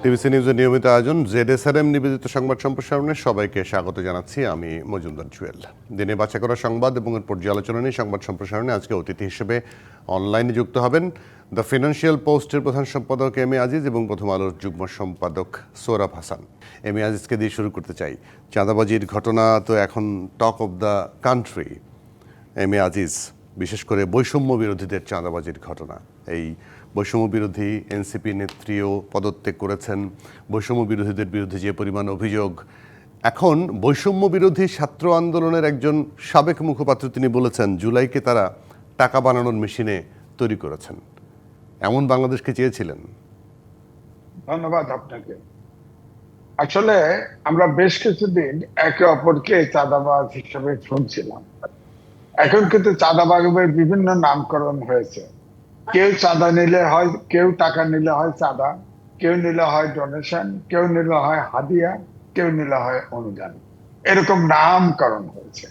TVC নিউজের নিয়মিত আয়োজন জেডএসআরএম নিবেদিত সংবাদ সম্প্রসারণে সবাইকে স্বাগত জানাচ্ছি। আমি মজুমদার জুয়েল। দিনে বাছাই করা সংবাদ এবং এর পর্যালোচনা নিয়ে সংবাদ সম্প্রসারণে আজকে অতিথি হিসেবে অনলাইনে যুক্ত হবেন দ্য ফিনান্সিয়াল পোস্টের প্রধান সম্পাদক এম এ আজিজ এবং প্রথম আলোর যুগ্ম সম্পাদক সোহরাব হাসান। এম এ আজিজকে দিয়ে শুরু করতে চাই। চাঁদাবাজির ঘটনা তো এখন talk of the country. M A Aziz, বিশেষ করে বৈষম্য বিরোধীদের চাঁদাবাজির ঘটনা, এই বৈষম্য বিরোধী এনসিপি নেত্রীও পদত্যাগ করেছেন। বৈষম্য বিরোধীদের বিরুদ্ধে যে পরিমাণ অভিযোগ, এখন বৈষম্য বিরোধী ছাত্র আন্দোলনের একজন সাবেক মুখপাত্র তিনি বলেছেন জুলাইকে তারা টাকা বানানোর মেশিনে তৈরি করেছেন। এমন বাংলাদেশকে চেয়েছিলেন? ধন্যবাদ আপনাকে। আসলে আমরা বেশ কিছুদিন একে অপরকে চাঁদাবাজ হিসেবে শুনছিলাম। এখন কিন্তু চাঁদাবাজের বিভিন্ন নামকরণ হয়েছে। কেউ চাঁদা নিলে হয়, কেউ টাকা নিলে হয় চাঁদা, কেউ নিলে হয় ডোনেশন, কেউ নিলে হয় হাদিয়া, কেউ নিলে হয় অনুদান। এরকম নামকরণ হয়েছে।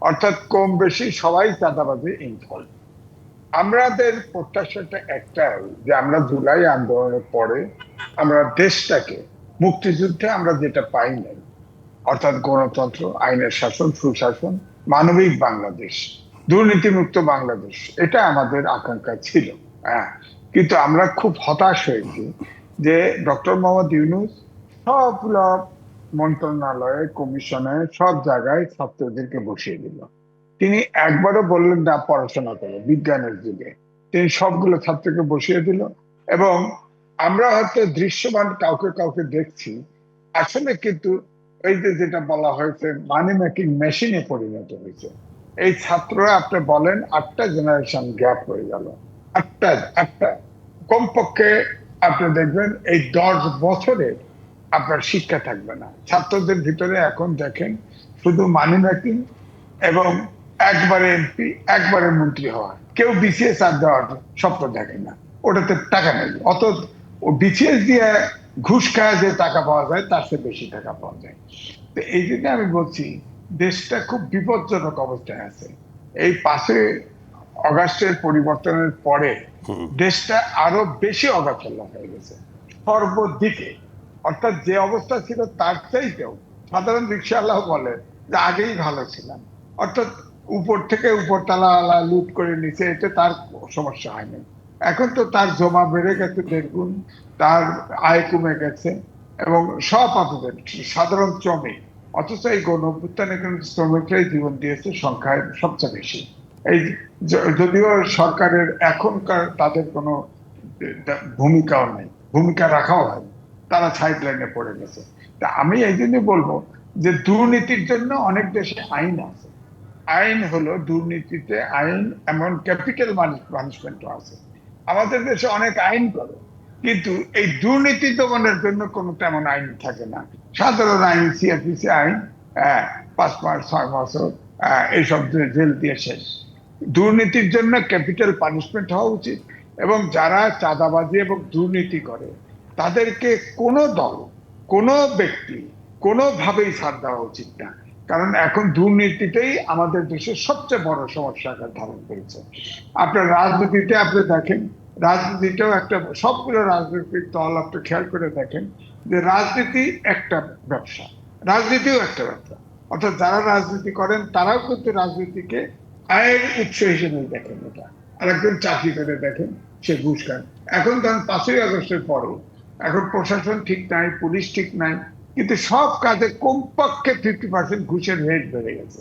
অর্থাৎ কম বেশি সবাই চাঁদাবাজে ইনভলভ। আমাদের প্রত্যাশাটা একটাই যে আমরা জুলাই আন্দোলনের পরে আমরা দেশটাকে মুক্তিযুদ্ধে আমরা যেটা পাই নাই, অর্থাৎ গণতন্ত্র, আইনের শাসন, সুশাসন, মানবিক বাংলাদেশ, দুর্নীতিমুক্ত বাংলাদেশ, এটা আমাদের আকাঙ্ক্ষা ছিল। হ্যাঁ, কিন্তু আমরা খুব হতাশ হয়েছি যে ডক্টর মোহাম্মদ ইউনূস সবগুলো মন্ত্রণালয়ে, কমিশনে, সব জায়গায় ছাত্রদেরকে বসিয়ে দিল। তিনি একবারও বললেন না পড়াশোনা করো বিজ্ঞানের যুগে, তিনি সবগুলো ছাত্রকে বসিয়ে দিল। এবং আমরা হয়তো দৃশ্যমান কাউকে কাউকে দেখছি, আসলে কিন্তু এই যে যেটা বলা হয়েছে মানি মেকিং মেশিনে পরিণত হয়েছে। এই ছাত্ররা আপনি বলেন 8টা জেনারেশন গ্যাপ হয়ে গেল। আটটা আটটা কমপক্ষে আপনি দেখবেন এই 10 বছরের আপনার শিক্ষা থাকবে না ছাত্রদের ভিতরে। এখন দেখেন শুধু মানি মেকিং এবং একবারে এমপি, একবারে মন্ত্রী হওয়া। কেউ বিসিএস আর দেওয়ার স্বপ্ন দেখে না, ওটাতে টাকা নেই। অত বিসিএস দিয়ে ঘুষ খাওয়া যে টাকা পাওয়া যায় তার চেয়ে বেশি টাকা পাওয়া যায়। তো এই জন্য আমি বলছি দেশটা খুব বিপজ্জনক অবস্থায় আছে। এই 5ই অগাস্টের পরিবর্তনের পরে দেশটা আরো বেশি অগাছালা হয়ে গেছে সর্বদিকে। অর্থাৎ যে অবস্থা ছিল তার চাইতেও, সাধারণ রিকশাওয়ালাও বলে যে আগেই ভালো ছিলাম। অর্থাৎ উপর থেকে উপরতলা লুট করে নিচে, এতে তার সমস্যা হয়নি। এখন তো তার জমা বেড়ে গেছে 1.5 গুণ, তার আয় কমে গেছে এবং সব আপনাদের সাধারণ শ্রমিক। অথচ এই গণঅভ্যুত্থানে কিন্তু শ্রমিকরাই জীবন দিয়েছে সংখ্যায় সবচেয়ে বেশি। এই যদিও সরকারের এখনকার তাদের কোনো ভূমিকাও নেই, ভূমিকা রাখাও হয়, তারা সাইড লাইনে পড়ে গেছে। তা আমি এই জন্যই বলবো যে দুর্নীতির জন্য অনেক দেশে আইন আছে। আইন হলো দুর্নীতিতে আইন, এমন ক্যাপিটাল পানিশমেন্টও আছে। আমাদের দেশে অনেক আইন করে, কিন্তু এই দুর্নীতি দমনের জন্য কোনো তেমন আইন থাকে না। সাধারণ আইন, সিআরপিসি আইন, 5 মাস 6 বছর এইসব জেল দিয়ে শেষ। দুর্নীতির জন্য ক্যাপিটাল পানিশমেন্ট হওয়া উচিত। এবং যারা চাঁদাবাজি এবং দুর্নীতি করে তাদেরকে কোনো দল, কোনো ব্যক্তি কোনোভাবেই ছাড় দেওয়া উচিত না। কারণ এখন দুর্নীতিটাই আমাদের দেশের সবচেয়ে বড় সমস্যা আকার ধারণ করেছে। আপনার রাজনীতিতে আপনি দেখেন, রাজনীতিটাও একটা, সবগুলো রাজনৈতিক দল আপনি খেয়াল করে দেখেন যে রাজনীতি একটা ব্যবসা, রাজনীতিও একটা ব্যবসা। অর্থাৎ যারা রাজনীতি করেন তারাও কিন্তু রাজনীতিকে আয়ের উৎস হিসেবে দেখেন। এটা আর একজন চাকরি করে দেখেন, সে ঘুষ খান। এখন ধরেন 5ই আগস্টের পরে এখন প্রশাসন ঠিক নাই, পুলিশ ঠিক নাই, কিন্তু সব কাজে কমপক্ষে 50% ঘুষের রেট বেড়ে গেছে।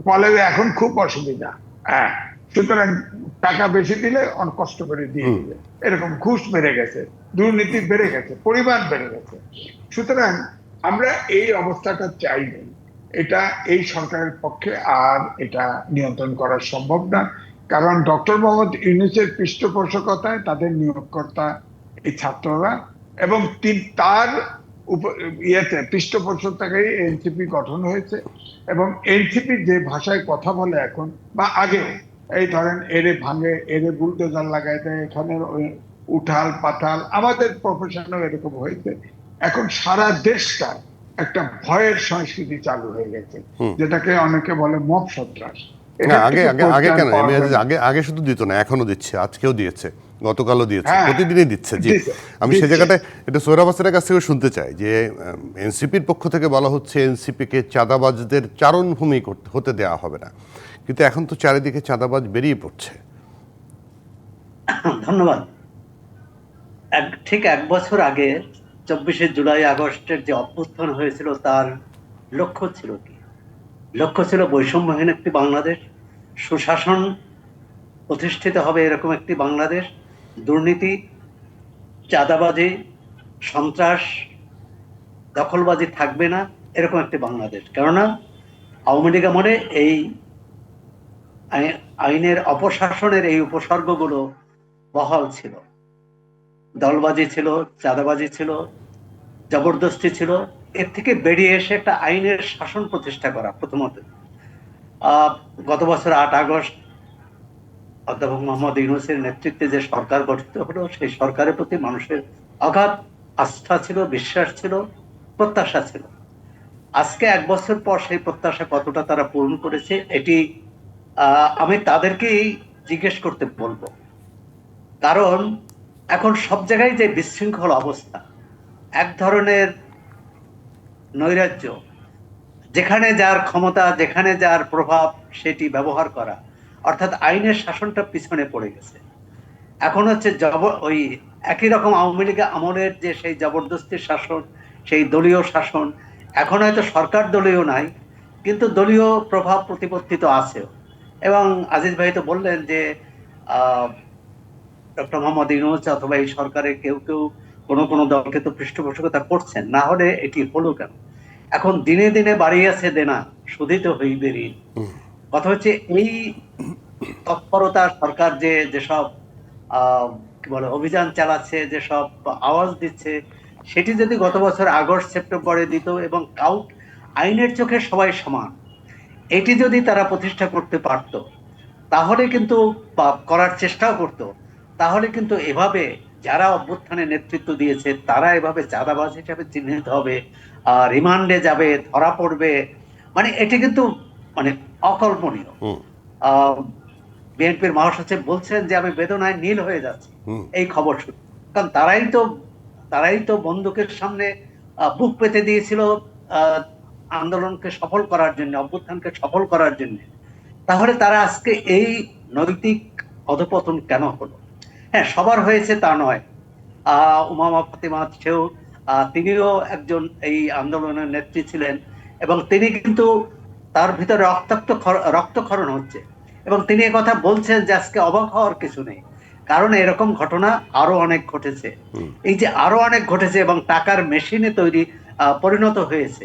ফলে এখন খুব অসুবিধা। হ্যাঁ, সুতরাং টাকা বেশি দিলে অনেক কষ্ট করে দিয়ে দিবে, এরকম ঘুষ বেড়ে গেছে, দুর্নীতি বেড়ে গেছে, পরিমাণ বেড়ে গেছে। সুতরাং আমরা এই অবস্থাটা চাই নাই। এটা এই সরকারের পক্ষে আর এটা নিয়ন্ত্রণ করা সম্ভব না। কারণ ডক্টর মোহাম্মদ ইউনূসের পৃষ্ঠপোষকতায় তাদের নিয়োগকর্তা এই ছাত্ররা, এবং তার ইয়েতে পৃষ্ঠপোষকতায় এনসিপি গঠন হয়েছে। এবং এনসিপি যে ভাষায় কথা বলে এখন বা আগে, এই ধরেন এরে ভাঙে, এরে বুলডোজার লাগাই দেয়, এখানে উঠাল পাতাল, আমাদের প্রফেশনেও এরকম হয়েছে। এখন সারা দেশটা একটা ভয়ের সংস্কৃতি চালু হয়ে গেছে, যেটাকে অনেকে বলে মব সন্ত্রাস। না, এখানে আগে কিছু আগে আগে করতেন কেন পারবেন। আগে আগে শুধু দিত না, এখনো দিচ্ছে, আজকেও দিয়েছে, গতকালও দিয়েছে, হ্যাঁ, প্রতিদিনই দিচ্ছে। জি, দিছে আমি সে দিচ্ছে। জায়গাটায় এটা সোহরাব হোসেনের কাছ থেকে শুনতে চাই যে এনসিপির পক্ষ থেকে বলা হচ্ছে এনসিপিকে চাঁদাবাজদের চারণভূমি হতে দেওয়া হবে না, কিন্তু এখন তো চারিদিকে চাঁদাবাজ বেরিয়ে পড়ছে। ধন্যবাদ। ঠিক 1 বছর আগে 24শে জুলাই আগস্টের যে অভ্যুত্থান হয়েছিল তার লক্ষ্য ছিল কি? লক্ষ্য ছিল বৈষম্যহীন একটি বাংলাদেশ, সুশাসন প্রতিষ্ঠিত হবে এরকম একটি বাংলাদেশ, দুর্নীতি, চাঁদাবাজি, সন্ত্রাস, দখলবাজি থাকবে না এরকম একটি বাংলাদেশ। কেননা আওয়ামী লীগ আমলে এই আইনের অপশাসনের এই উপসর্গগুলো বহাল ছিল। দলবাজি ছিল, চাঁদাবাজি ছিল, জবরদস্তি ছিল। এর থেকে বেরিয়ে এসে একটা আইনের শাসন প্রতিষ্ঠা করা প্রথমত। গত বছর 8 আগস্ট অধ্যাপক মোহাম্মদ ইউনূসের নেতৃত্বে যে সরকার গঠিত হলো, সেই সরকারের প্রতি মানুষের অগাধ আস্থা ছিল, বিশ্বাস ছিল, প্রত্যাশা ছিল। আজকে 1 বছর পর সেই প্রত্যাশা কতটা তারা পূরণ করেছে এটি আমি তাদেরকেই জিজ্ঞেস করতে বলবো। কারণ এখন সব জায়গায় যে বিশৃঙ্খল অবস্থা, এক ধরনের নৈরাজ্য, যেখানে যার ক্ষমতা, যেখানে যার প্রভাব সেটি ব্যবহার করা, অর্থাৎ আইনের শাসনটা পিছনে পড়ে গেছে। এখন হচ্ছে ওই একই রকম আওয়ামী লীগ আমলের যে সেই জবরদস্তির শাসন, সেই দলীয় শাসন, এখন হয়তো সরকার দলীয় নাই, কিন্তু দলীয় প্রভাব প্রতিপত্তি তো আছেও। এবং আজিজ ভাই তো বললেন যে ডক্টর মোহাম্মদ ইউনূস অথবা এই সরকারের কেউ কেউ কোনো দলকে তো পৃষ্ঠপোষকতা করছেন, না হলে এটি হলো কেন? এখন দিনে দিনে বাড়িয়াছে দেনা, শুধিত হইবে ঋণ। কথা হচ্ছে এই তৎপরতা সরকার যেসব কি বলে অভিযান চালাচ্ছে, যেসব আওয়াজ দিচ্ছে, সেটি যদি গত বছর আগস্ট সেপ্টেম্বরে দিত এবং আইনের চোখে সবাই সমান, এটি যদি তারা প্রতিষ্ঠা করতে পারত, তাহলে কিন্তু করার চেষ্টাও করত, তাহলে কিন্তু এভাবে যারা অভ্যুত্থানে নেতৃত্ব দিয়েছে তারা এভাবে চাঁদাবাজ হিসাবে চিহ্নিত হবে, রিমান্ডে যাবে, ধরা পড়বে। মানে এটি কিন্তু মানে অকল্পনীয়। বিএনপির মহাসচিব বলছেন যে আমি বেদনায় নীল হয়ে যাচ্ছি এই খবর শুনে। কারণ তারাই তো বন্দুকের সামনে বুক পেতে দিয়েছিল আন্দোলনকে সফল করার জন্য, অভ্যুত্থানকে সফল করার জন্য। তাহলে তারা আজকে এই নৈতিক অধপতন কেন হলো? হ্যাঁ, সবার হয়েছে তা নয়। উমামা ফাতিমা সেও তিনিও একজন এই আন্দোলনের নেত্রী ছিলেন, এবং তিনি কিন্তু তার ভিতরে রক্তক্ষরণ হচ্ছে, এবং তিনি কথা বলছেন যে আজকে অবাক হওয়ার কিছু নেই, কারণ এরকম ঘটনা আরো অনেক ঘটেছে। এই যে আরো অনেক ঘটেছে এবং টাকার মেশিনে তৈরি পরিণত হয়েছে।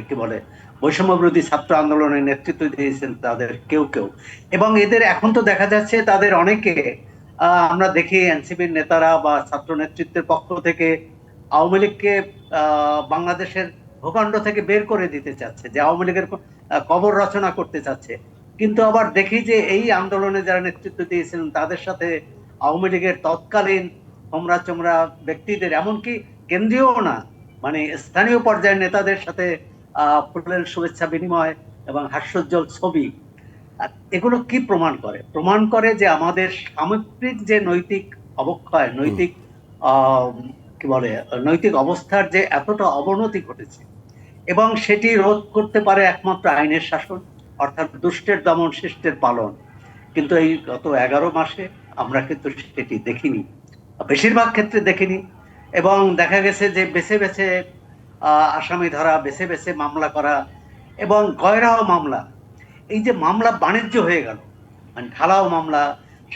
কি বলে বৈষম্য বিরোধী ছাত্র আন্দোলনের নেতৃত্ব দিয়েছেন তাদের কেউ কেউ, এবং এদের এখন তো দেখা যাচ্ছে তাদের অনেকে আমরা দেখি এনসিপির নেতারা বা ছাত্র নেতৃত্বের পক্ষ থেকে আওয়ামী লীগকে বাংলাদেশের ভূখণ্ড থেকে বের করে দিতে চাচ্ছে, যে আওয়ামী লীগের কবর রচনা করতে চাচ্ছে। কিন্তু আবার দেখি যে এই আন্দোলনে যারা নেতৃত্ব দিয়েছিলেন তাদের সাথে আওয়ামী লীগের তৎকালীন হোমরা চোমরা ব্যক্তিদের, এমনকি কেন্দ্রীয় না, মানে স্থানীয় পর্যায়ের নেতাদের সাথে ফুলের শুভেচ্ছা বিনিময় এবং হাস্যোজ্জ্বল ছবি। এগুলো কি প্রমাণ করে? প্রমাণ করে যে আমাদের সামগ্রিক যে নৈতিক অবক্ষয়, নৈতিক কি বলে নৈতিক অবস্থার যে এতটা অবনতি ঘটেছে, এবং সেটি রোধ করতে পারে একমাত্র আইনের শাসন, অর্থাৎ দুষ্টের দমন শিষ্টের পালন। কিন্তু এই গত 11 মাসে আমরা কিন্তু সেটি দেখিনি, বেশিরভাগ ক্ষেত্রে দেখিনি। এবং দেখা গেছে যে বেছে বেছে আসামি ধরা, বেছে বেছে মামলা করা, এবং গয়রাও মামলা। এই যে মামলা বাণিজ্য হয়ে গেল, মানে ঢালাও মামলা,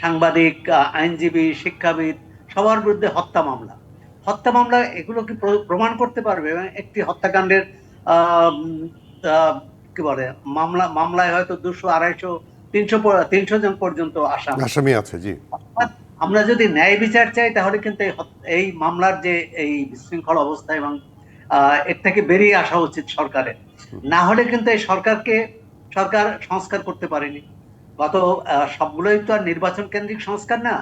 সাংবাদিক, আইনজীবী, শিক্ষাবিদ সবার বিরুদ্ধে হত্যা মামলা এগুলো কি প্রমাণ করতে পারবে? একটি হত্যাকাণ্ডের কি বলে মামলায় হয়তো 200, 250, 300 জন পর্যন্ত আসামি আছে। জি, আমরা যদি ন্যায় বিচার চাই তাহলে কিন্তু এই মামলার যে এই বিশৃঙ্খল অবস্থা এবং এর থেকে বেরিয়ে আসা উচিত সরকারের। না হলে কিন্তু এই সরকার সংস্কার করতে পারেনি। গত সবগুলোই তো আর নির্বাচন কেন্দ্রিক সংস্কার না,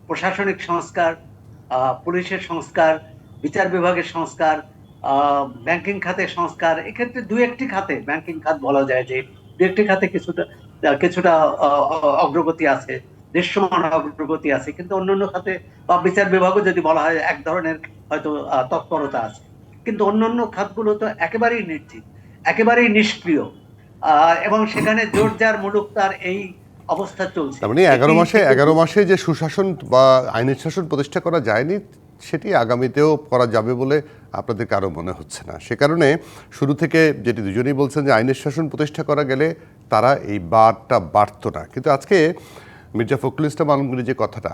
প্রশাসনিক সংস্কার, পুলিশের সংস্কার, বিচার বিভাগের সংস্কার, ব্যাংকিং খাতের সংস্কার। এক্ষেত্রে 2-1টি খাতে, ব্যাংকিং খাত বলা যায় যে দু একটি খাতে কিছুটা কিছুটা অগ্রগতি আছে, দৃশ্যমান অগ্রগতি আছে, কিন্তু অন্যান্য খাতে বা বিচার বিভাগও যদি বলা হয় এক ধরনের হয়তো তৎপরতা আছে, কিন্তু অন্যান্য খাতগুলো তো একেবারেই নির্জীব, একেবারেই নিষ্ক্রিয়, এবং সেখানে জোর যার মুলুক তার এই অবস্থা চলছে। তার মানে 11 মাসে যে সুশাসন বা আইনের শাসন প্রতিষ্ঠা করা যায়নি, সেটি আগামীতেও করা যাবে বলে আপনাদের কারো মনে হচ্ছে না। সে কারণে শুরু থেকে যেটি দুজনেই বলছেন যে আইনের শাসন প্রতিষ্ঠা করা গেলে তারা এই বারটা বাড়ত না, কিন্তু আজকে মির্জা ফখরুল ইসলাম আলমগীর যে কথাটা,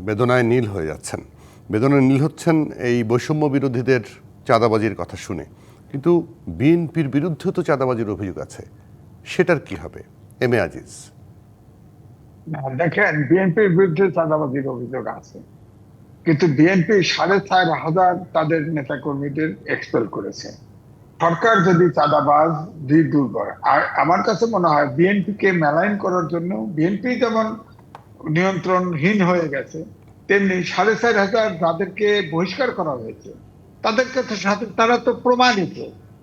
বেদনায় নীল হয়ে যাচ্ছেন, বেদনায় নীল হচ্ছেন এই বৈষম্য বিরোধীদের চাঁদাবাজির কথা শুনে, কিন্তু বিএনপির বিরুদ্ধেও তো চাঁদাবাজির অভিযোগ আছে, সেটার কি হবে? M A Aziz. না, দেখেন, বিএনপির বিরুদ্ধে চাঁদাবাজির অভিযোগ আছে, কিন্তু বিএনপি 4,500 তাদের নেতা কর্মীদের এক্সপেল করেছে। সরকার যদি চাঁদাবাজ দুর্বল, আর আমার কাছে মনে হয় বিএনপি কে মেলাইন করার জন্য বিএনপি যেমন নিয়ন্ত্রণহীন হয়ে গেছে, তেমনি 4,500 যাদেরকে বহিষ্কার করা হয়েছে তাদেরকে তো সাথে, তারা তো প্রমাণিত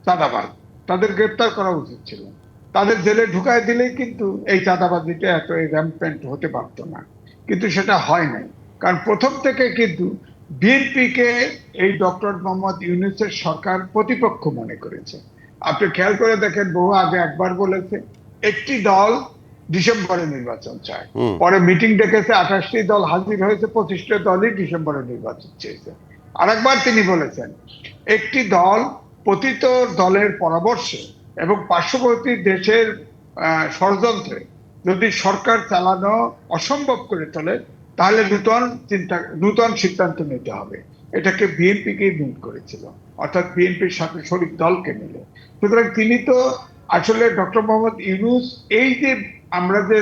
চাঁদাবাজ, তাদের গ্রেপ্তার করা উচিত ছিল। তাদের জেলে ঢুকায় দিলেই কিন্তু এই চাঁদাবাজিটা এত র্যাম্পেন্ট হতে পারতো না, কিন্তু সেটা হয় নাই। কারণ প্রথম থেকে কিন্তু বিএনপি কে এই ডক্টর মোহাম্মদ ইউনূসের সরকার প্রতিপক্ষ মনে করেছে। আপনি খেয়াল করে দেখেন, বহু আগে একবার বলেছে একটি দল ডিসেম্বরে নির্বাচন চায়, পরে মিটিং ডেকেছে, 28টি দল হাজির হয়েছে, 25টা দলই ডিসেম্বরে নির্বাচন চেয়েছে। আরেকবার তিনি বলেছেন একটি দল পতিত দলের পরামর্শে এবং পার্শ্ববর্তী দেশের ষড়যন্ত্রে যদি সরকার চালানো অসম্ভব করে তোলে, তাহলে নূতন সিদ্ধান্ত নিতে হবে। এটাকে বিএনপিকে মিট করেছিল, অর্থাৎ বিএনপির সাথে শরিক দলকে মিলে। সুতরাং তিনি তো আসলে ডক্টর মোহাম্মদ ইউনূস, এই যে আমরা যে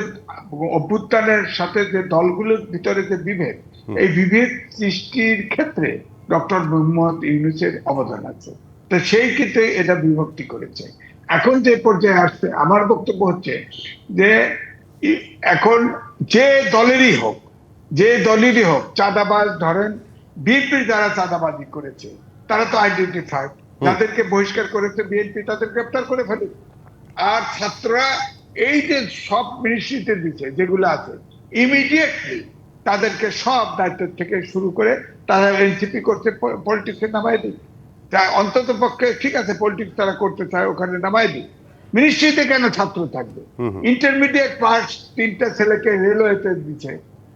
অভ্যুত্থানের সাথে যে দলগুলোর ভিতরে যে বিভেদ, এই বিভেদ সৃষ্টির ক্ষেত্রে ডক্টর মোহাম্মদ ইউনূসের অবদান আছে, তো সেই ক্ষেত্রে এটা বিভক্তি করেছে। এখন যে পর্যায়ে আসছে, আমার বক্তব্য হচ্ছে যে এখন যে দলেরই হোক চাঁদাবাজ, ধরেন বিএনপির যারা চাঁদাবাজি করেছে তারা তো আইডেন্টিফাইড, যাদেরকে বহিষ্কার করেছে বিএনপি তাদের গ্রেপ্তার করে ফেলে। আর ছাত্ররা এই যে সব মিনিস্ট্রিতে দিচ্ছে যেগুলো আছে, ইমিডিয়েটলি তাদেরকে সব দায়িত্ব থেকে শুরু করে তারা এনসিপি করছে, পলিটিক্সে নামাই দিই। অন্তত পক্ষে ঠিক আছে, পলিটিক্স তারা করতে চায়, ওখানে নামাই দিই। মিনিস্ট্রিতে কেন ছাত্র থাকবে? ইন্টারমিডিয়েট পাস 3টা ছেলেকে রেলওয়েতে দিচ্ছে,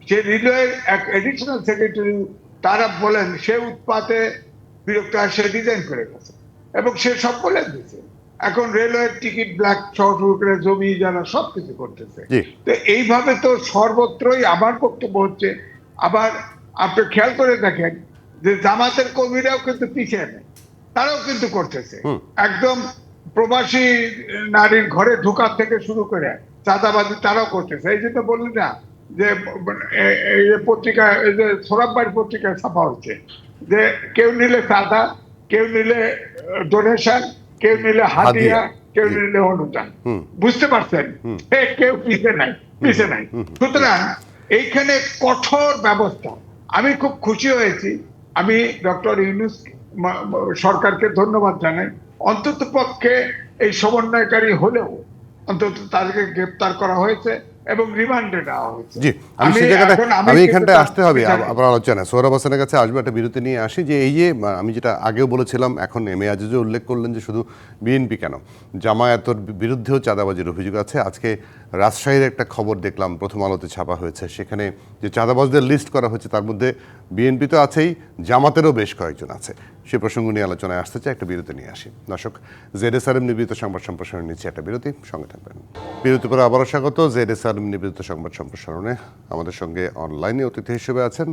সে রেলওয়ের এক এডিশনাল সেক্রেটারি, তারা বলেন সে উৎপাতে বিরক্ত হয়, সে রিজাইন করে গেছে এবং সে সব বলে দিচ্ছে। এখন রেলওয়ের টিকিট ব্ল্যাক শুরু করে জমি যারা সবকিছু করতেছে। তো এইভাবে তো সর্বত্রই আমার বক্তব্য হচ্ছে। আবার আপনি খেয়াল করে দেখেন যে জামাতের কর্মীরাও কিন্তু পিছিয়ে নেই, তারাও কিন্তু করতেছে। একদম প্রবাসী নারীর ঘরে ঢোকার থেকে শুরু করে চাঁদাবাজি তারাও করতেছে। এই জন্য বললি না যে এই পত্রিকায়, এই যে সোরাববাড়ি পত্রিকায় ছাপা হচ্ছে যে কেউ নিলে চাঁদা, কেউ নিলে ডোনেশন, কেউ নিলে হাদিয়া, কেউ নিলে অনুদান। বুঝতে পারছেন? কেউ পিছে নাই। সুতরাং এইখানে কঠোর ব্যবস্থা। আমি খুব খুশি হয়েছি, আমি ডক্টর ইউনূস সরকারকে ধন্যবাদ জানাই। অন্তত পক্ষে এই সমন্বয়কারী হলেও অন্তত তাদেরকে গ্রেপ্তার করা হয়েছে এবং রিমান্ডে নেওয়া হয়েছে। জি, আমি এখানটায় আসতে হবে আবার আলোচনা। সোহরাব হোসেনের কাছে আসবে, একটা বিরতি নিয়ে আসি। যে এই যে আমি যেটা আগেও বলেছিলাম, এখন এম এ আজিজও উল্লেখ করলেন যে শুধু বিএনপি কেন, জামায়াতের বিরুদ্ধেও চাঁদাবাজির অভিযোগ আছে। আজকে রাজশাহীর একটা খবর দেখলাম, প্রথম আলোতে ছাপা হয়েছে, সেখানে যে চাঁদাবাজদের লিস্ট করা হয়েছে তার মধ্যে বিএনপি তো আছেই, জামাতেরও বেশ কয়েকজন আছে। সে প্রসঙ্গ নিয়ে আলোচনায় আসতে চাই, একটা বিরতি নিয়ে আসি। দর্শক, জেডএসআরএম নিবেদিত সংবাদ সম্প্রসারণ নিচ্ছে একটা বিরতি, সঙ্গে থাকবেন। বিরতি পরে আবারও স্বাগত। জেডএসআরএম নিবেদিত সংবাদ সম্প্রসারণে আমাদের সঙ্গে অনলাইনে অতিথি হিসেবে আছেন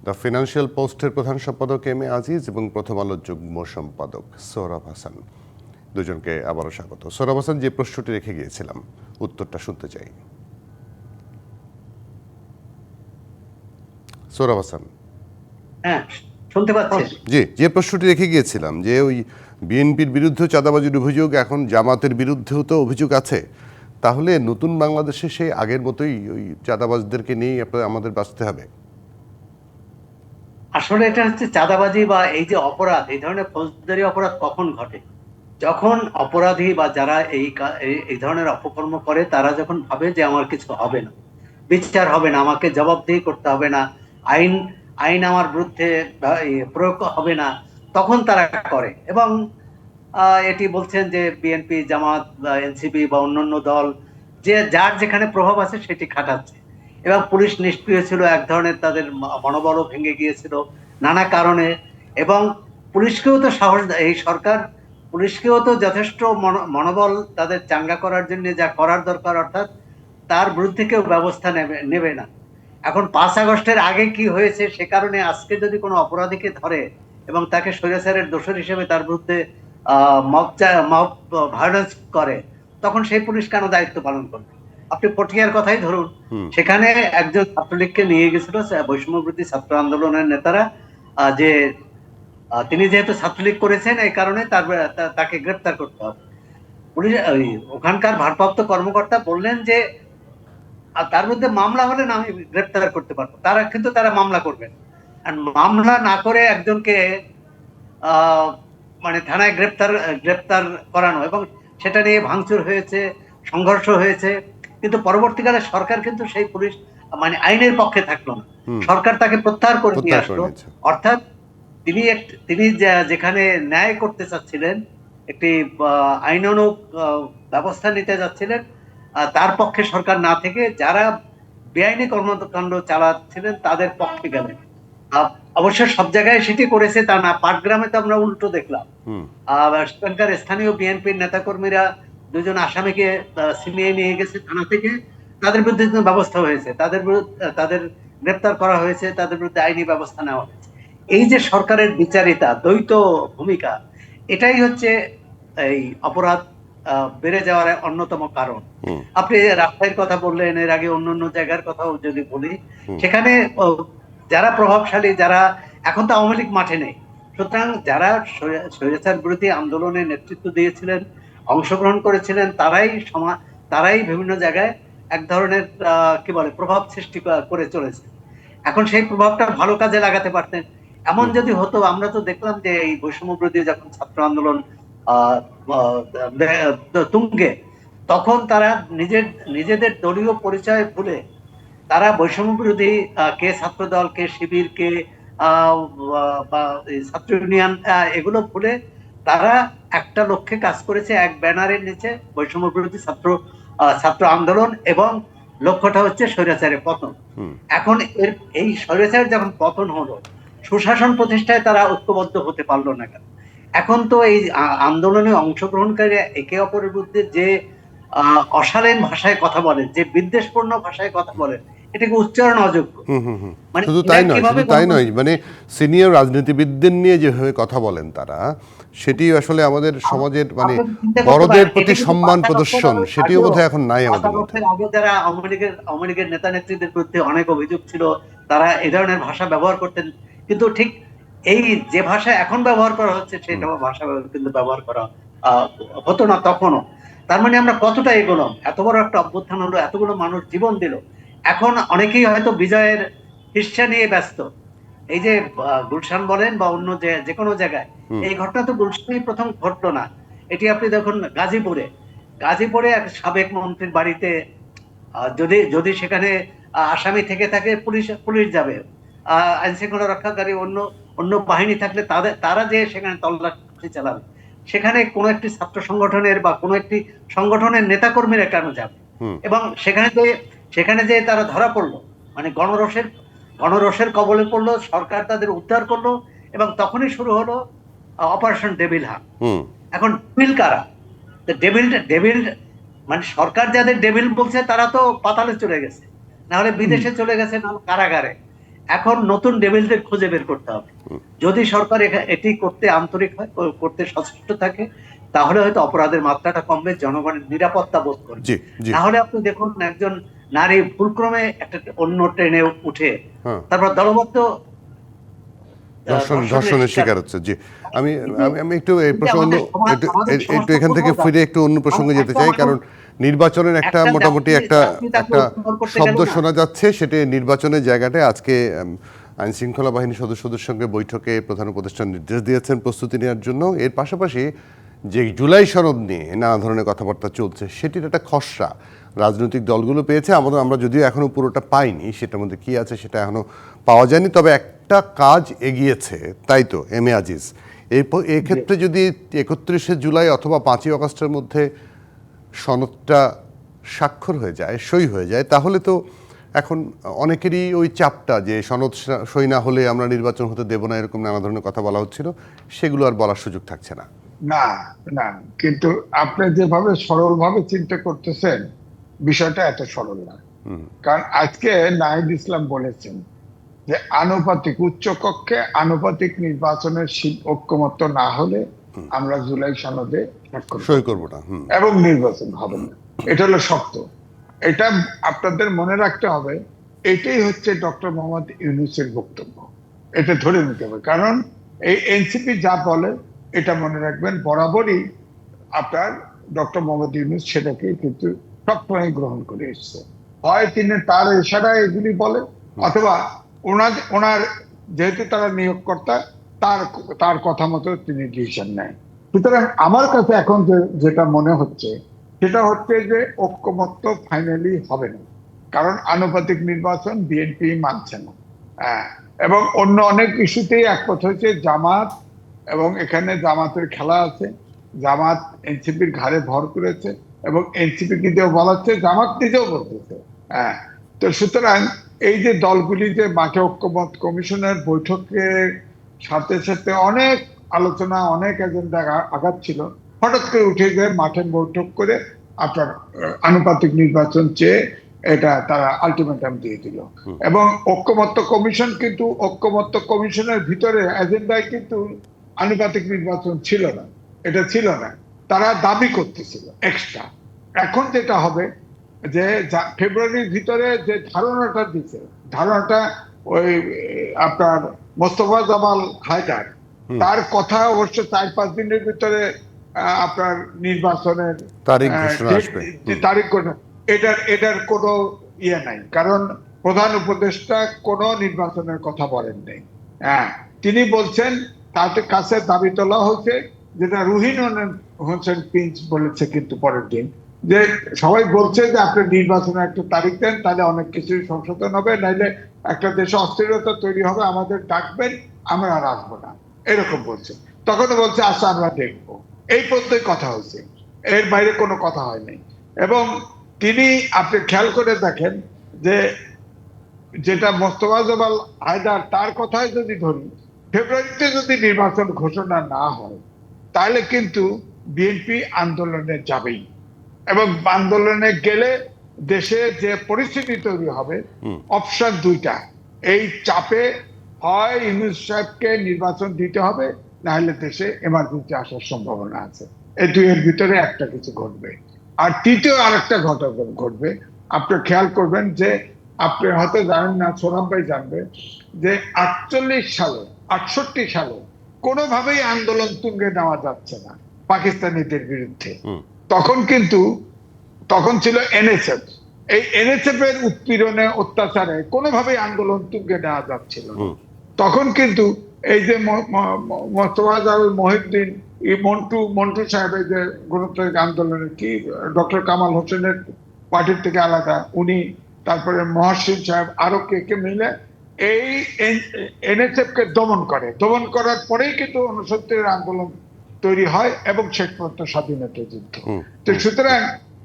দ্য ফিনান্সিয়াল পোস্টের প্রধান সম্পাদক এম এ আজিজ এবং প্রথম আলোর যুগ্ম সম্পাদক সোহরাব হাসান। দুজনকে আবারও স্বাগত। সোহরাব হাসান, যে প্রশ্নটি রেখে গিয়েছিলাম উত্তরটা শুনতে চাই। সোহরাব হাসান, হ্যাঁ, শুনতে পাচ্ছেন? জি, যে প্রশ্নটি রেখে গিয়েছিলাম যে ওই বিএনপির বিরুদ্ধে চাঁদাবাজির অভিযোগ, এখন জামাতের বিরুদ্ধেও তো অভিযোগ আছে, তাহলে নতুন বাংলাদেশে সেই আগের মতোই ওই চাঁদাবাজদেরকে নিয়েই আমাদের বাঁচতে হবে? আসলে এটা হচ্ছে চাঁদাবাজি বা এই যে অপরাধ, এই ধরনের ফৌজদারি অপরাধ কখন ঘটে? যখন অপরাধী বা যারা এই ধরনের অপকর্ম করে, তারা যখন ভাবে যে আমার কিছু হবে না, বিচার হবে না, আমাকে জবাবদিহি করতে হবে না, আইন আইন আমার বিরুদ্ধে প্রয়োগ হবে না, তখন তারা করে। এবং এটি বলছেন যে বিএনপি, জামাত বা এনসিপি বা অন্যান্য দল যে যার যেখানে প্রভাব আছে সেটি খাটাচ্ছে। এবং পুলিশ নিষ্ক্রিয় ছিল, এক ধরনের তাদের মনোবলও ভেঙে গিয়েছিল নানা কারণে। এবং পুলিশকেও তো সাহস, এই সরকার পুলিশকেও তো যথেষ্ট মনোবল তাদের চাঙ্গা করার জন্য যা করার দরকার, অর্থাৎ তার বিরুদ্ধে কেউ ব্যবস্থা নেবে না। এখন ৫ আগস্টের আগে কি হয়েছে সে কারণে আজকে যদি কোনো অপরাধীকে ধরে এবং তাকে স্বৈরাচারের দোষর হিসেবে তার বিরুদ্ধে মব ভায়োলেন্স করে, তখন সেই পুলিশ কেন দায়িত্ব পালন করবে? আপনি পটিয়ার কথাই ধরুন, সেখানে একজন ছাত্রলীগকে নিয়ে গেছিল বৈষম্যবিরোধী ছাত্র আন্দোলনের নেতারা, যে তিনি যেহেতু ছাত্রলীগ করেছেন এই কারণে তাকে গ্রেপ্তার করতে হবে। পুলিশ ওখানকার ভারপ্রাপ্ত কর্মকর্তা বললেন যে তার মধ্যে মামলা হলে না আমি গ্রেপ্তার করতে পারবো, তারা মামলা করবেন। আর মামলা না করে একজনকে মানে থানায় গ্রেপ্তার করানো, এবং সেটা নিয়ে ভাঙচুর হয়েছে, সংঘর্ষ হয়েছে, কিন্তু পরবর্তীকালে সরকার কিন্তু সেই পুলিশ মানে আইনের পক্ষে থাকলো না, সরকার তাকে প্রত্যাহার করে নিয়ে আসলো। অর্থাৎ তিনি যেখানে ন্যায় করতে চাচ্ছিলেন, একটি আইনানুগ ব্যবস্থা নিতে যাচ্ছিলেন, তার পক্ষে সরকার না থেকে যারা বেআইনি কর্মকাণ্ড চালাচ্ছিলেন তাদের পক্ষে গেলেন। অবশ্য সব জায়গায় সেটি করেছে তা না, পাটগ্রামে তো আমরা উল্টো দেখলাম। সেখানকার স্থানীয় বিএনপির নেতাকর্মীরা 2 জন আসামিকে ছিনিয়ে নিয়ে গেছে থানা থেকে, তাদের বিরুদ্ধে ব্যবস্থা হয়েছে, তাদের গ্রেপ্তার করা হয়েছে, তাদের বিরুদ্ধে আইনি ব্যবস্থা নেওয়া হয়েছে। এই যে সরকারের বিচারিতা, দ্বৈত ভূমিকা, এটাই হচ্ছে এই অপরাধ বেড়ে যাওয়ার অন্যতম কারণ। আপনি রাজশাহীর কথা বললেন, এর আগে অন্যান্য জায়গার কথাও যদি বলি, সেখানে যারা প্রভাবশালী, যারা এখন তো আওয়ামী লীগ মাঠে নেই, সুতরাং যারা স্বৈরাচার বিরোধী আন্দোলনে নেতৃত্ব দিয়েছিলেন, অংশগ্রহণ করেছিলেন, তারাই বিভিন্ন জায়গায় এক ধরনের কি বলে প্রভাব সৃষ্টি করে চলেছে। এখন সেই প্রভাবটা ভালো কাজে লাগাতে পারতেন। এমন যদি হতো, আমরা তো দেখলাম যে এই বৈষম্য বিরোধী যখন ছাত্র আন্দোলন তুঙ্গে, তখন তারা নিজেদের দলীয় পরিচয় ভুলে তারা বৈষম্য বিরোধী কে ছাত্রদল, কে শিবির, কে ছাত্র ইউনিয়ন, এগুলো ভুলে তারা একটা লক্ষ্যে কাজ করেছে, এক ব্যানারের নিচে বৈষম্য বিরোধী ছাত্র আন্দোলন, এবং লক্ষ্যটা হচ্ছে স্বৈরাচারের পতন। এখন এই স্বৈরাচার যখন পতন হলো, সুশাসন প্রতিষ্ঠায় তারা ঐক্যবদ্ধ হতে পারলো না কেন? এখন তো এই আন্দোলনে অংশগ্রহণকারী একে অপরের বিরুদ্ধে যে অশালীন ভাষায় কথা বলেন, যে বিদ্বেষপূর্ণ ভাষায় কথা বলেন, এটাকে উচ্চারণ অযোগ্য। মানে শুধু তাই নয়, মানে সিনিয়র রাজনীতিবিদদের নিয়ে যেভাবে কথা বলেন তারা, সেটি আসলে আমাদের সমাজের মানে বড়দের প্রতি সম্মান প্রদর্শন, সেটিও বোধহয় এখন নাই আমাদের মধ্যে। আগে যারা আওয়ামী লীগের নেতা নেত্রীদের বিরুদ্ধে অনেক অভিযোগ ছিল, তারা এই ধরনের ভাষা ব্যবহার করতেন, কিন্তু ঠিক এই যে ভাষা এখন ব্যবহার করা হচ্ছে সেটা ভাষা কিন্তু ব্যবহার করা হতো না তখনও। তার মানে আমরা কতটা এগোলাম, এত বড় একটা অভ্যুত্থান হলো, এতগুলো মানুষ জীবন দিল, এখন অনেকেই হয়তো বিজয়ের হিস্সা নিয়ে ব্যস্ত। এই যে গুলশান বলেন বা অন্য যে কোনো জায়গায়, এই ঘটনা তো গুলশানেই প্রথম ঘটলো না, এটি আপনি দেখুন গাজীপুরে এক সাবেক মন্ত্রীর বাড়িতে যদি সেখানে আসামি থেকে থাকে, পুলিশ যাবে, আইন শৃঙ্খলা রক্ষাকারী অন্য বাহিনী থাকলে তারা যে সেখানে তল্লাশি চালাবে, সেখানে কোনো একটি ছাত্র সংগঠনের বা কোনো একটি সংগঠনের নেতাকর্মীরা কেন যাবে? এবং সেখানে যে তারা ধরা পড়লো, মানে গণরোষের কবলে পড়লো, সরকার তাদের উদ্ধার করলো, এবং তখনই শুরু হলো অপারেশন ডেভিল হান্ট। এখন ডেভিল কারা? ডেভিল মানে সরকার যাদের ডেভিল বলছে তারা তো পাতালে চলে গেছে, না হলে বিদেশে চলে গেছে, না কারাগারে। এখন নতুন ডেভিলদের খুঁজে বের করতে হবে। যদি সরকার এটি করতে আন্তরিক হয়, করতে সচেষ্ট থাকে, তাহলে হয়তো অপরাধের মাত্রাটা কমবে, জনগণের নিরাপত্তা বোধ করবে। তাহলে আপনি দেখুন, একজন নারী ভুলক্রমে একটা অন্য ট্রেনে উঠে তারপর দলবদ্ধ ধর্ষণের শিকার হচ্ছে। জি, আমি একটু এই প্রসঙ্গ একটু এখান থেকে ফিরে একটু অন্য প্রসঙ্গে যেতে চাই, কারণ নির্বাচনের একটা মোটামুটি একটা শব্দ শোনা যাচ্ছে, সেটি নির্বাচনের জায়গাটায় আজকে আইন শৃঙ্খলা বাহিনী সদস্যদের সঙ্গে বৈঠকে প্রধান উপদেষ্টা নির্দেশ দিয়েছেন প্রস্তুতি নেওয়ার জন্য। এর পাশাপাশি যে জুলাই সনদ নিয়ে নানা ধরনের কথাবার্তা চলছে, সেটির একটা খসড়া রাজনৈতিক দলগুলো পেয়েছে। আমরা যদিও এখনো পুরোটা পাইনি, সেটার মধ্যে কি আছে সেটা এখনো পাওয়া যায়নি, তবে একটা কাজ এগিয়েছে, তাই তো এম এ আজিজ? এক্ষেত্রে যদি 31শে জুলাই অথবা 5ই আগস্টের মধ্যে সনদটা স্বাক্ষর হয়ে যায়, সই হয়ে যায়, তাহলে তো এখন অনেকেরই ওই চাপটা যে সনদ সই না হলে আমরা নির্বাচন হতে দেব না, এরকম নানা ধরনের কথা বলা হচ্ছিল, সেগুলো আর বলার সুযোগ থাকছে না। না, না, কিন্তু আপনি যেভাবে সরল ভাবে চিন্তা করতেছেন, বিষয়টা এত সরল না। কারণ আজকে নাহিদ ইসলাম বলেছেন যে আনুপাতিক উচ্চকক্ষে আনুপাতিক নির্বাচনের ঐক্যমত্য না হলে আমরা জুলাই সনদে সই করব না এবং নির্বাচন হবে না। এটা হলো শর্ত। এটা আপনাদের মনে রাখতে হবে। এটাই হচ্ছে ডক্টর মোহাম্মদ ইউনূসের বক্তব্য। এটা ধরে নিতে হবে, কারণ এই এনসিপি যা বলে এটা মনে রাখবেন, বরাবরই আপনার ডক্টর মোহাম্মদ ইউনূস সেটাকে কিন্তু সবসময় গ্রহণ করে এসছে। হয় তিনি তার ইশারায় এগুলি বলে, অথবা ওনার যেহেতু তারা নিয়োগকর্তা, তার কথা মতো তিনি ডিসিশন নেয়। সুতরাং আমার কাছে এখন যেটা মনে হচ্ছে সেটা হচ্ছে যে ঐক্যমত্য ফাইনালি হবে না, কারণ আনুপাতিক নির্বাচন বিএনপি মানছে না। এবং অন্য অনেক ইস্যুতেই একমত হয়েছে জামাত, এবং এখানে জামাতের খেলা আছে। জামাত এনসিপির ঘাড়ে ভর করেছে, এবং এনসিপি নিজেও বলাচ্ছে, জামাত নিজেও বলতেছে। তো সুতরাং এই যে দলগুলি যে মাঠে ঐক্যমত কমিশনের বৈঠকের সাথে সাথে অনেক আলোচনা, অনেক এজেন্ডা আগাচ্ছিল, হঠাৎ করে উঠে গিয়ে মাঠে বৈঠক করে আপনার আনুপাতিক নির্বাচন চেয়ে এটা তারা আলটিমেটাম দিয়ে দিল। এবং ঐক্যমত্য কমিশন কিন্তু ঐক্যমত্য কমিশনের ভিতরে এজেন্ডায় কিন্তু আনুপাতিক নির্বাচন ছিল না, এটা ছিল না, তারা দাবি করতেছিল এক্সট্রা। এখন যেটা হবে যে ফেব্রুয়ারির ভিতরে যে ধারণাটা দিচ্ছে, ধারণাটা ওই আপনার মোস্তফা জামাল হায়দার, তার কথা অবশ্য 4-5 দিনের ভিতরে আপনার নির্বাচনের তারিখ ঘোষণা, এটার কোনো ইয়ে নাই, কারণ প্রধান উপদেষ্টা কোনো নির্বাচনের কথা বলেন নাই। তিনি বলছেন তাদের কাছে দাবি তোলা হয়েছে, যেটা রুহিন হোসেন প্রিন্স বলেছে কিন্তু পরের দিন, যে সবাই বলছে যে আপনি নির্বাচনের একটা তারিখ দেন, তাহলে অনেক কিছুই সংশোধন হবে, নাইলে একটা দেশে অস্থিরতা তৈরি হবে, আমাদের ডাকবেন, আমরা আর আসবো না, এরকম বলছে। তখন বলছে আচ্ছা আমরা দেখবো, এই পর্যন্তই কথা হয়েছে, এর বাইরে কোনো কথা হয়নি। এবং তিনি, আপনি খেয়াল করে দেখেন যে যেটা মোস্তফা জামাল হায়দার, তার কথাই যদি ধরি, ফেব্রুয়ারিতে যদি নির্বাচন ঘোষণা না হয় তাহলে কিন্তু বিএনপি আন্দোলনে যাবেই, এবং আন্দোলনে গেলে দেশে যে পরিস্থিতি তৈরি হবে, অপশন দুইটা, এই চাপে হয় ইউনূস সাহেবকে নির্বাচন দিতে হবে, না হলে দেশে এমার্জেন্সি আসার সম্ভাবনা আছে। এই দুইয়ের ভিতরে একটা কিছু ঘটবে। আর তৃতীয় আরেকটা ঘটনা ঘটবে, আপনি খেয়াল করবেন যে, আপনি হয়তো জানেন না, সোনাম ভাই জানবে, যে 68 সালে কোনোভাবেই আন্দোলন তুঙ্গে নেওয়া যাচ্ছে না পাকিস্তানিদের বিরুদ্ধে। তখন ছিল এনএসএফ। এই এনএসএফ এর উৎপীড়নে, অত্যাচারে কোনোভাবেই আন্দোলন তুঙ্গে নেওয়া যাচ্ছিল না। তখন কিন্তু এই যে মোস্তফা জামাল মহিউদ্দিন, মন্টু সাহেবের যে গণতান্ত্রিক আন্দোলনের কি ডক্টর কামাল হোসেনের পার্টির থেকে আলাদা উনি, তারপরে মহসিন সাহেব, আরো কে মিলে এই এনএসএফ কে দমন করার পরেই কিন্তু 69-এর আন্দোলন তৈরি হয়, এবং শেষ পর্যন্ত স্বাধীনতা যুদ্ধ। তো সুতরাং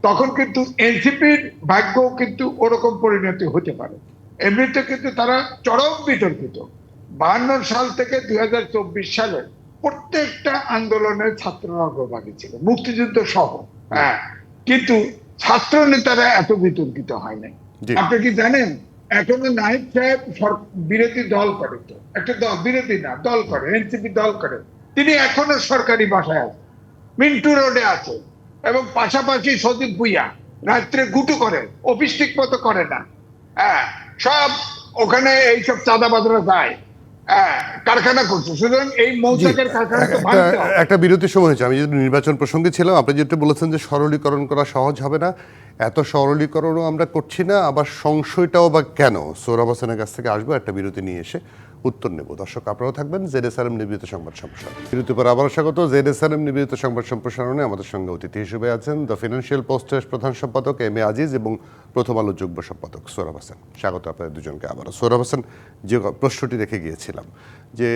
তখন কিন্তু এনসিপির ভাগ্য কিন্তু ওরকম পরিণতি হতে পারে। এমনিতে কিন্তু তারা চরম বিতর্কিত। 52 সাল থেকে 2024 সালে প্রত্যেকটা আন্দোলনের ছাত্ররা অগ্রভাগে ছিল, মুক্তিযুদ্ধ সহ। কিন্তু ছাত্র নেতারা এত বিতর্কিত হয় নাই। আপনি কি জানেন, এখনো নাহিদ সাহেব বিরোধী দল করে, তো একটা দল বিরোধী না, দল করে, এনসিপি দল করে, তিনি এখনো সরকারি বাসায় আছে, মিন্টু রোডে আছে, এবং পাশাপাশি সজীব ভুইয়া রাত্রে গুটু করে, অফিস ঠিক মতো করে না। সব ওখানে এইসব চাঁদাবাজরা যায়, কারখানা করছে। সুতরাং এই মৌচাকের কারখানা একটা বিরতির সময় হয়েছে। আমি যেহেতু নির্বাচন প্রসঙ্গে ছিলাম, আপনি যেটা বলেছেন যে সরলীকরণ করা সহজ হবে না, এত সরলীকরণও আমরা করছি না, আবার সংশয়টাও বা কেন? সোহরাব হোসেনের কাছ থেকে আসবো একটা বিরতি নিয়ে এসে উত্তর নেব। দর্শক আপনারাও থাকবেন ZSRM নিবেদিত সংবাদ সম্প্রসারণ। বিরতির পর আবারও স্বাগত। ZSRM নিবেদিত সংবাদ সম্প্রসারণে আমাদের সঙ্গে অতিথি হিসেবে আছেন দ্য ফিনান্সিয়াল পোস্টের প্রধান সম্পাদক M.A. আজিজ এবং প্রথম আলো যুগ্ম সম্পাদক সোহরাব হোসেন। স্বাগত আপনাদের দুজনকে আবারও। সোহরাব হোসেন, যে প্রশ্নটি রেখে গিয়েছিলাম যে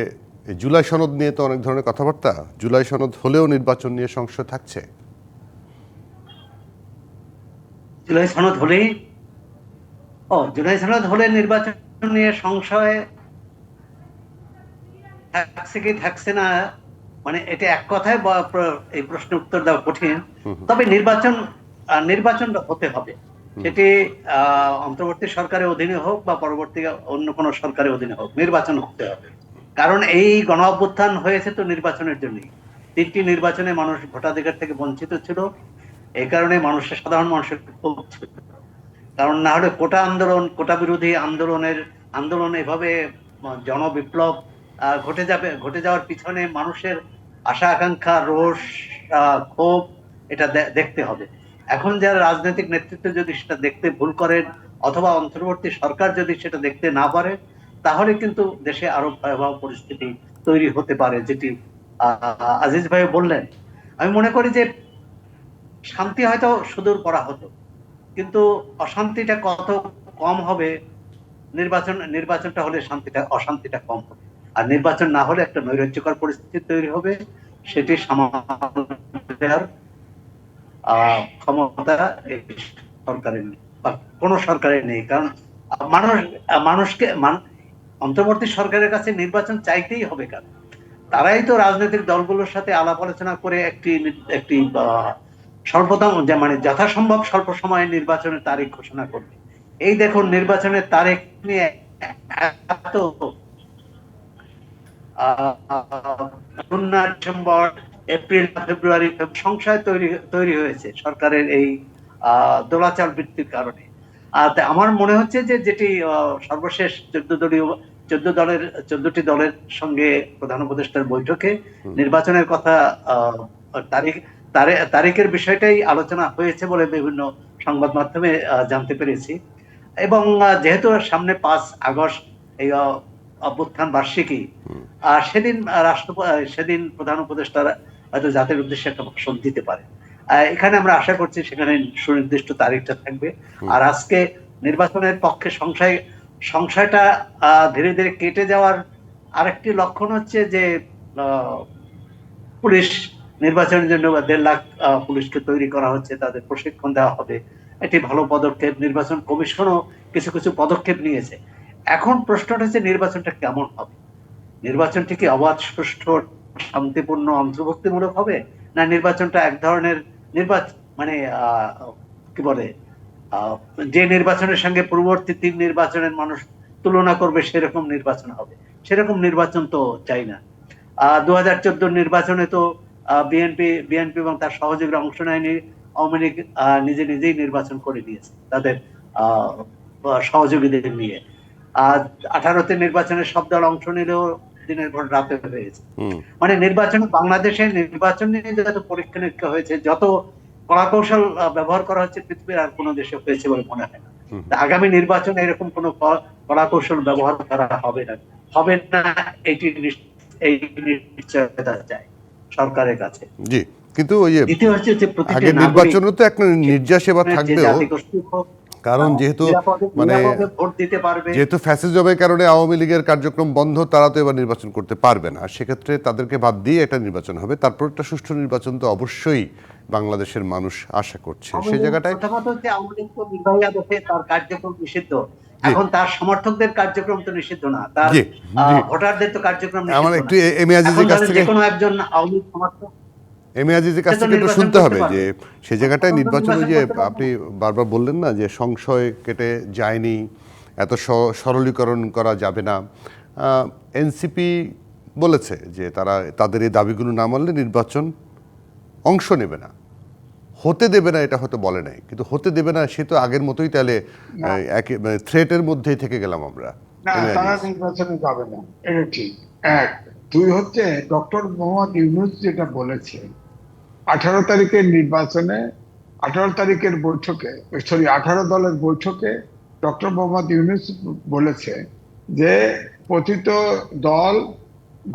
জুলাই সনদ নিয়ে তো অনেক ধরনের কথাবার্তা, জুলাই সনদ হলেও নির্বাচন নিয়ে সংশয় থাকছে। জুলাই সনদ হলেই জুলাই সনদ হলে নির্বাচন নিয়ে সংশয় থাকছে কি থাকছে না, মানে এটা এক কথায় এই প্রশ্নের উত্তর দেওয়া কঠিন। তবে নির্বাচনটা হতে হবে, সেটি অন্তর্বর্তী সরকারের অধীনে হোক বা পরবর্তী অন্য কোনো সরকারের অধীনে হোক, নির্বাচন হতে হবে। কারণ এই গণ অভ্যুত্থান হয়েছে তো নির্বাচনের জন্যই। 3টি নির্বাচনে মানুষ ভোটাধিকার থেকে বঞ্চিত ছিল, এই কারণে সাধারণ মানুষের ক্ষোভ ছিল। কারণ না হলে কোটা বিরোধী আন্দোলন এভাবে জনবিপ্লব ঘটে যাওয়ার পিছনে মানুষের আশা আকাঙ্ক্ষা, রোষ, ক্ষোভ, এটা দেখতে হবে। এখন যারা রাজনৈতিক নেতৃত্ব যদি সেটা দেখতে ভুল করেন অথবা অন্তর্বর্তী সরকার যদি সেটা দেখতে না পারে, তাহলে কিন্তু দেশে আরো ভয়াবহ পরিস্থিতি তৈরি হতে পারে, যেটি আজিজ ভাই বললেন। আমি মনে করি যে শান্তি হয়তো সুদূর করা হতো, কিন্তু অশান্তিটা কত কম হবে, নির্বাচনটা হলে অশান্তিটা কম হবে। আর নির্বাচন না হলে একটা নৈরাজ্যকর পরিস্থিতি তৈরি হবে, সেটি সামাল দেওয়ার ক্ষমতা এই সরকারের নেই বা কোনো সরকারের নেই। কারণ মানুষকে অন্তর্বর্তী সরকারের কাছে নির্বাচন চাইতেই হবে। কারণ তারাই তো রাজনৈতিক দলগুলোর সাথে আলাপ আলোচনা করে একটি মানে যথাসম্ভব স্বল্প সময়ে নির্বাচনের তারিখ ঘোষণা করবে। এই দেখুন, নির্বাচনের তারিখ নিয়ে এত ডিসেম্বর, এপ্রিল, ফেব্রুয়ারি সংশয় তৈরি হয়েছে সরকারের এই দোলাচল বৃত্তির কারণে। আমার মনে হচ্ছে যে যেটি সর্বশেষ 14টি দলের সঙ্গে প্রধান উপদেষ্টার বৈঠকে নির্বাচনের কথা, তারিখের বিষয়টাই আলোচনা হয়েছে বলে বিভিন্ন সংবাদ মাধ্যমে জানতে পেরেছি। এবং যেহেতু সামনে 5 আগস্ট এই অভ্যুত্থান বার্ষিকী, সেদিন প্রধান উপদেষ্টা হয়তো জাতির উদ্দেশ্যে একটা ভাষণ দিতে পারে। এখানে আমরা আশা করছি সেখানে সুনির্দিষ্ট তারিখটা থাকবে। আর আজকে নির্বাচনের পক্ষে সংশয়টা ধীরে ধীরে কেটে যাওয়ার আরেকটি লক্ষণ হচ্ছে যে পুলিশ নির্বাচনের জন্য 1.5 লাখ পুলিশকে তৈরি করা হচ্ছে, তাদের প্রশিক্ষণ দেওয়া হবে। এটি ভালো পদক্ষেপ। নির্বাচন কমিশনও কিছু কিছু পদক্ষেপ নিয়েছে। এখন প্রশ্নটা হচ্ছে নির্বাচনটা কেমন হবে? নির্বাচনটি কি অবাধ, সুষ্ঠু, শান্তিপূর্ণ, অন্তর্ভুক্তিমূলক হবে, না নির্বাচনটা এক ধরনের মানে কি বলে, যে নির্বাচনের সঙ্গে পূর্ববর্তী 3 নির্বাচনের মানুষ তুলনা করবে সেরকম নির্বাচন হবে? সেরকম নির্বাচন তো চাই না। 2014 নির্বাচনে তো বিএনপি এবং তার সহযোগীরা অংশ নেয়নি। আওয়ামী লীগ নিজেই নির্বাচন করে দিয়েছে তাদের সহযোগীদের নিয়ে। 18তে নির্বাচনে সব দল অংশ নিলেও দিনের পর রাতে হয়েছে। মানে বাংলাদেশের নির্বাচন নিয়ে যত পরীক্ষা নিরীক্ষা হয়েছে, যত কলাকৌশল ব্যবহার করা হচ্ছে, পৃথিবীর আর কোনো দেশে হয়েছে বলে মনে হয় না। আগামী নির্বাচনে এরকম কোনো কলাকৌশল ব্যবহার করা হবে না, এই নিশ্চয়তা চাই সরকারের কাছে। জি, কিন্তু ওই আগে নির্বাচনে তো একটা নির্যাসেবা থাকবেও, কারণ যেহেতু ফ্যাসিজমের কারণে আওয়ামী লীগের কার্যক্রম বন্ধ, তারা তো এবার নির্বাচন করতে পারবে না। সেক্ষেত্রে তাদেরকে বাদ দিয়ে একটা নির্বাচন হবে, তারপর একটা সুষ্ঠু নির্বাচন তো অবশ্যই বাংলাদেশের মানুষ আশা করছে। সেই জায়গাটায় তার কার্যক্রম নিষিদ্ধ, এখন তার সমর্থকদের কার্যক্রম তো নিষিদ্ধ না, তার ভোটারদের তো কার্যক্রম নিষিদ্ধ না। আমার একটু এম.এ. আজিজের কাছ থেকে কোনো একজন আওয়ামী লীগ সমর্থক একটু শুনতে হবে যে সেই জায়গাটায় নির্বাচনে যে আপনি বারবার বললেন না যে সংশয় কেটে যায়নি, এত সরলীকরণ করা যাবে না। এনসিপি বলেছে যে তারা তাদের এই দাবিগুলো না মানলে নির্বাচন অংশ নেবে না, হতে দেবে না। এটা হয়তো বলে নাই, কিন্তু হতে দেবে না সে তো আগের মতোই, তাহলে থ্রেটের মধ্যেই থেকে গেলাম আমরা। তারা নির্বাচনে যাবে না, এটা ঠিক। 1, 2 হচ্ছে ডক্টর মোহাম্মদ ইউনূস যেটা বলেছে 18 তারিখের নির্বাচনে, 18 তারিখের বৈঠকে, 18 দলের বৈঠকে ডক্টর মোহাম্মদ ইউনূস বলেছে যে পতিত দল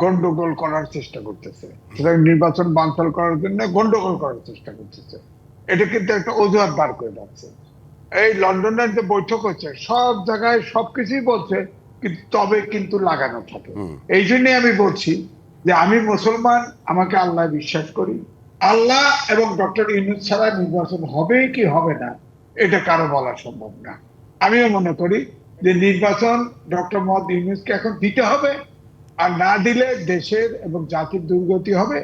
গন্ডগোল করার চেষ্টা করতেছে, সুতরাং নির্বাচন বানচাল করার জন্য গন্ডগোল করার চেষ্টা করতেছে। এটা কিন্তু একটা অজুহাত বার করে যাচ্ছে। এই লন্ডনের যে বৈঠক হচ্ছে সব জায়গায় সবকিছুই বলছে, কিন্তু তবে কিন্তু লাগানো থাকে। এই জন্যই আমি বলছি যে আমি মুসলমান, আমাকে আল্লাহ বিশ্বাস করি। আল্লাহ এবং ডক্টর ইউনূস ছাড়া নির্বাচন হবে কি হবে না এটা কারো বলা সম্ভব না। আমিও মনে করি যে নির্বাচন ডক্টর মোহাম্মদ ইউনূসকে এখন দিতে হবে, আর না দিলে দেশের এবং জাতির দুর্গতি হবে।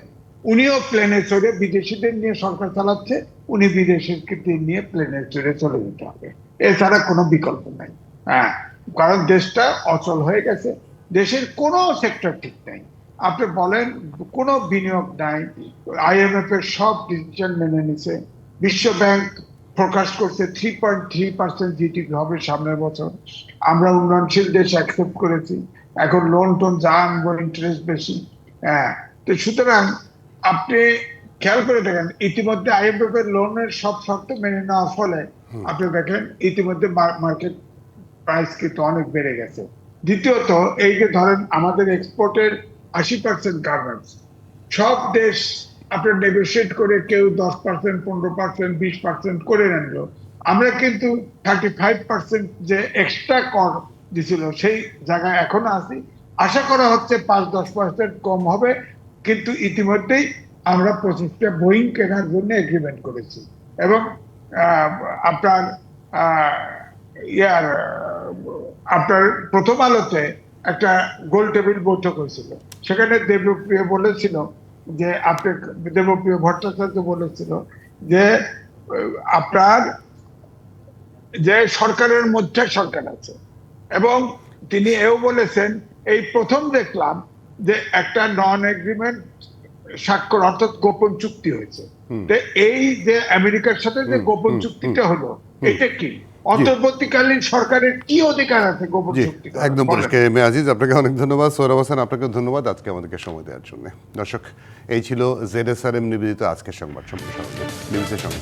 উনিও প্লেনে চড়ে, বিদেশিদের নিয়ে সরকার চালাচ্ছে, উনি বিদেশিদের নিয়ে প্লেনে চড়ে চলে যেতে হবে, এছাড়া কোনো বিকল্প নাই। হ্যাঁ, কারণ দেশটা অচল হয়ে গেছে, দেশের কোনো সেক্টর ঠিক নাই। আপনি বলেন কোনো বিনিয়োগ নাই, IMF এর সব ডিসিশন মেনে নিছে, বিশ্ব ব্যাংক প্রকাশ করছে 3.3% জিডিপি হবে সামনের বছর, আমরা উন্নয়নশীল দেশ অ্যাকসেপ্ট করেছি, এখন লোন টোন যা আনবো ইন্টারেস্ট বেশি। হ্যাঁ, তো সুতরাং আপনি খেয়াল করে দেখেন ইতিমধ্যে IMF এর লোনের সব শর্ত মেনে নেওয়ার ফলে আপনি দেখেন ইতিমধ্যে মার্কেট প্রাইস কিন্তু অনেক বেড়ে গেছে। দ্বিতীয়ত, এই যে ধরেন আমাদের এক্সপোর্টের 80% গার্মেন্টস, সব দেশ আপনার নেগোশিয়েট করে কেউ 10%, 15%, 20% করে নিল, আমরা কিন্তু 35% যে এক্সট্রা কর দিছিল সেই জায়গায় এখনো আছি। আশা করা হচ্ছে 5-10% কম হবে, কিন্তু ইতিমধ্যেই আমরা 25টা বোয়িং কেনার জন্য এগ্রিমেন্ট করেছি। এবং আপনার আপনার প্রথম আলোতে একটা গোল টেবিল বৈঠক হয়েছিল, সেখানে দেবপ্রিয় বলেছিল যে দেবপ্রিয় ভট্টাচার্য বলেছিল যে আপনার যে সরকারের মধ্যে সরকার আছে, এবং তিনি এও বলেছেন এই প্রথম দেখলাম যে একটা নন এগ্রিমেন্ট স্বাক্ষর অর্থাৎ গোপন চুক্তি হয়েছে। এই যে আমেরিকার সাথে যে গোপন চুক্তিটা হলো, এটা কি অন্তর্বর্তীকালীন সরকারের কি অধিকার আছে গোপন চুক্তি? একদম পরিষ্কার। আজিজ, আপনাকে অনেক ধন্যবাদ। সোহরাব হোসেন, আপনাকে ধন্যবাদ আজকে আমাদেরকে সময় দেওয়ার জন্য। দর্শক, এই ছিল ZSRM নিবেদিত আজকের সংবাদ সম্প্রসারণ। নিউজের সঙ্গে